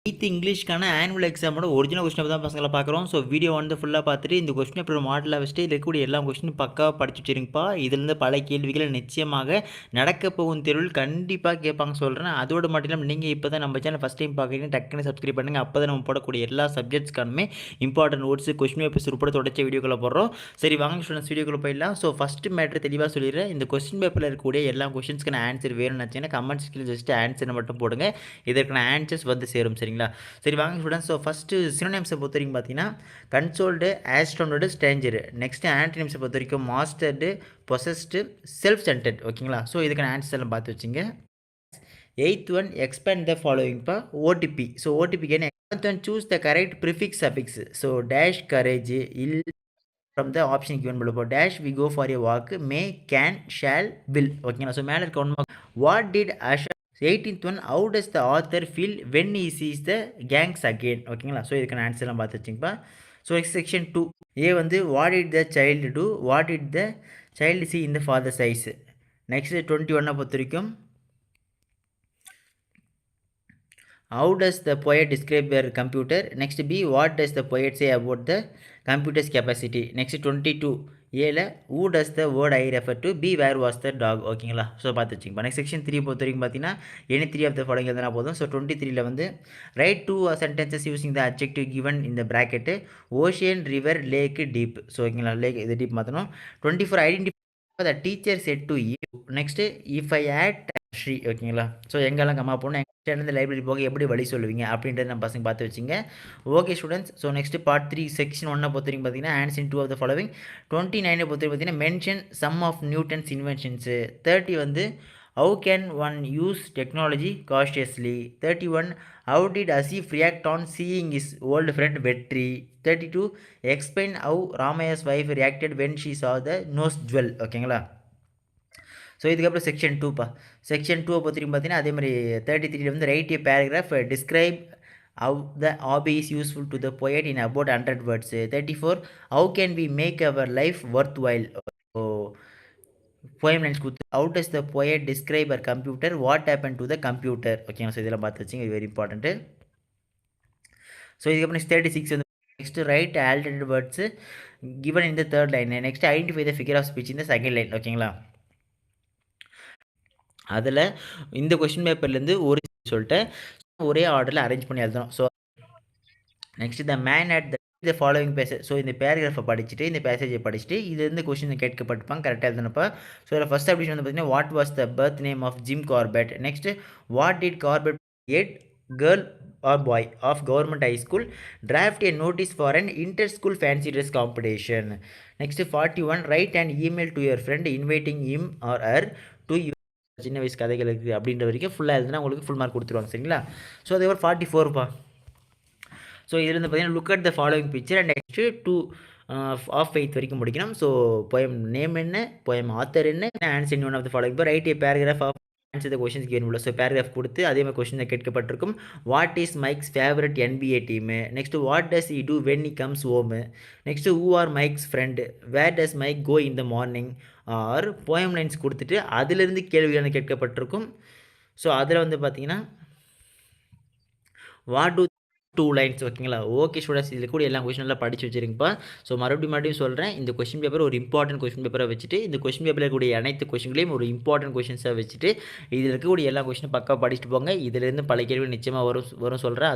இங்கிலீஷ்க்கான annual எக்ஸாமோட original question paper தான் பசங்களை பார்க்குறோம். ஸோ வீடியோ வந்து ஃபுல்லாக பார்த்துட்டு இந்த கொஸ்டின் பேப்பர் மாடலாக வச்சுட்டு இதில் இருக்கக்கூடிய எல்லா கொஸ்டினும் பக்காவாக படிச்சு வச்சிருங்கப்பா. இதுலேருந்து பல கேள்விகளை நிச்சயமாக நடக்க போகும் தேர்வில் கண்டிப்பாக கேட்பாங்க சொல்கிறேன். அதோடு மட்டும் இல்லாமல் நீங்கள் இப்போ தான் நம்ம சேனல் ஃபஸ்ட் டைம் பார்க்குறீங்க, டக்குன்னு சப்ஸ்கிரைப் பண்ணுங்கள். அப்போ தான் நம்ம போடக்கூடிய எல்லா சப்ஜெக்ட்ஸ்க்கானுமே இம்பார்ட்டன்ட் நோட்ஸ் கொஸ்டின் பேப்பர்ஸ் உட்பட தொடர்ச்சி வீடியோக்களை போடுறோம். சரி வாங்க ஸ்டூடெண்ட்ஸ் வீடியோக்குள்ள போயிடலாம். ஸோ ஃபஸ்ட்டு மேட்ரு தெளிவாக சொல்லிடுறேன். இந்த கொஸ்டின் பேப்பரில் இருக்கக்கூடிய எல்லா கொஸ்டின்ஸ்க்கான ஆன்சர் வேணும்னு வச்சுன்னா கமெண்ட் ஸ்கில் ஜஸ்ட் ஆன்சரை மட்டும் போடுங்க. இதற்கான ஆன்சர்ஸ் வந்து சேரும். சரிங்களா? சரி வாங்க ஸ்டூடெண்ட்ஸ். ஸோ ஃபஸ்ட்டு சினோனிம்ஸை பொறுத்த வரைக்கும் பார்த்தீங்கன்னா கன்சோல்டு, ஆஸ்ட்ரோனோடு, ஸ்ட்ரேஞ்சரு. நெக்ஸ்ட்டு ஆன்டனிம்ஸை பொறுத்த வரைக்கும் மாஸ்டர்டு, பொசஸ்டு, செல்ஃப் சென்டர்ட். ஓகேங்களா? ஸோ இதுக்கான ஆன்சர்ஸ் எல்லாம் பார்த்து வச்சுங்க. 8th one, expand the following pa OTP. So OTP can 7th one, choose the correct prefix suffix. So dash, courage, ill from the option given below. For dash we go for a walk, may, can, shall, will. Okay, so மேல இருக்க one what did Asha 18th one, how does the author feel when he sees the gangs again? ஓகேங்களா? So இதுக்கான ஆன்சர்லாம் பார்த்து வச்சுங்கப்பா. So next section 2 ஏ வந்து what did the child do, what did the child see in the father's eyes. Next 21 பொறுத்த வரைக்கும் how does the poet describe their computer. Next B, what does the poet say about the computer's capacity. Next 22 ஏல who does the word I refer to. B, where was the dog. ஓகேங்களா? So பார்த்து வச்சுங்க. Next section 3 பொறுத்த வரைக்கும் பார்த்தீங்கன்னா any 3 of the following எதுனா போதும். So 23ல வந்து write 2 sentences using the adjective given இந்த bracket ocean, river, lake, deep. So ஓகேங்களா? லேக் இது டீப் மாற்றணும். 24 identify the teacher set to you. Next if I add ஸ்ரீ. ஓகேங்களா? ஸோ எங்கெல்லாம் கம்மா போகணும், எங்கள் லைப்ரரி போக எப்படி வழி சொல்லுவீங்க அப்படின்றத நம்ம பசங்க பார்த்து வச்சுங்க. Okay students. So next part 3 section 1 பொறுத்த வரைக்கும் பார்த்தீங்கன்னா answer in 2 of the following. 29 பொறுத்த வரைக்கும் பார்த்தீங்கன்னா mention some of Newton's inventions. 30 வந்து how can one use technology cautiously. 31 how did Asif react on seeing his old friend Vetri. 32 explain how Ramaya's wife reacted when she saw the nose jewel. ஓகேங்களா? So இதுக்கப்புறம் section 2பா. Section 2 பொறுத்திருக்கும் பார்த்தீங்கன்னா அதே மாதிரி 33 வந்து write a paragraph describe how the hobby is useful to the poet in about 100 words. 34 how can we make our life worthwhile. So poem lines கொடுத்து how does the poet describe our computer, what happen to the computer. ஓகேங்களா? So இதெல்லாம் பார்த்து வச்சுங்க, இது very important. So இதுக்கப்புறம் 36 வந்து next write alternate words given in the third line. Next identify the figure of speech இந்த second line. ஓகேங்களா? அதில் இந்த கொஸ்டின் பேப்பர்லேருந்து ஒரு சொல்லிட்டு ஒரே ஆர்டரில் அரேஞ்ச் பண்ணி எழுதணும். So next the man at the following passage. So இந்த பேராகிராஃபை படிச்சுட்டு இந்த பேசேஜை படிச்சுட்டு இதுலேருந்து கொஸ்டின் கேட்கப்பட்டிருப்பாங்க, கரெக்டாக எழுதணுப்பா. ஸோ இதில் ஃபஸ்ட் அப்டிஷன் வந்து பார்த்தீங்கன்னா what was the birth name of Jim Corbett. Next what did Corbett at girl or boy of government high school draft a notice for an inter-school fancy dress competition. Next 41 write an email to your friend inviting him or her to சின்ன வயசு கதைகளுக்கு அப்படின்ற வரைக்கும் ஃபுல்லாக எழுதுனா உங்களுக்கு full mark கொடுத்துருவாங்க. சரிங்களா? So அதே ஒரு 44பா. ஸோ இதில் வந்து பார்த்தீங்கன்னா look at the following picture and next 2 of 8 வரைக்கும் முடிக்கணும். ஸோ போயம் நேம் என்ன, போயம் ஆத்தர் என்ன, answer in one of the following. இப்போ write a paragraph of answer the questions கேன் உள்ள. ஸோ பேராகிராஃப் கொடுத்து அதே மாதிரி கொஸ்டின் கேட்கப்பட்டிருக்கும். What is Mike's favourite NBA team. Next what does he do when he comes home. Next who are Mike's friend, where does Mike go in the morning. Or poem lines கொடுத்துட்டு அதிலிருந்து கேள்விகள் கேட்கப்பட்டிருக்கும். So அதில் வந்து பார்த்தீங்கன்னா what do 2 lines. ஓகேங்களா? Okay students, இதில் கூட எல்லா கொஸ்டின் நல்லா படித்து வச்சுருங்கப்பா. ஸோ மறுபடியும் சொல்கிறேன், இந்த கொஸ்டின் பேப்பர் ஒரு இம்பார்ட்டன்ட் கொஸ்டின் பேப்பரை வச்சுட்டு இந்த கொஸ்டின் பேப்பரில் இருக்கக்கூடிய அனைத்து கொஸ்டின்களையும் ஒரு இம்பார்ட்டன்ட் கொஸ்டின்ஸாக வச்சுட்டு இதில் இருக்கக்கூடிய எல்லா கொஸ்டினும் பக்கம் படிச்சுட்டு போங்க. இதிலேருந்து பல கேள்விகள் நிச்சயமாக வரும் சொல்கிறேன்.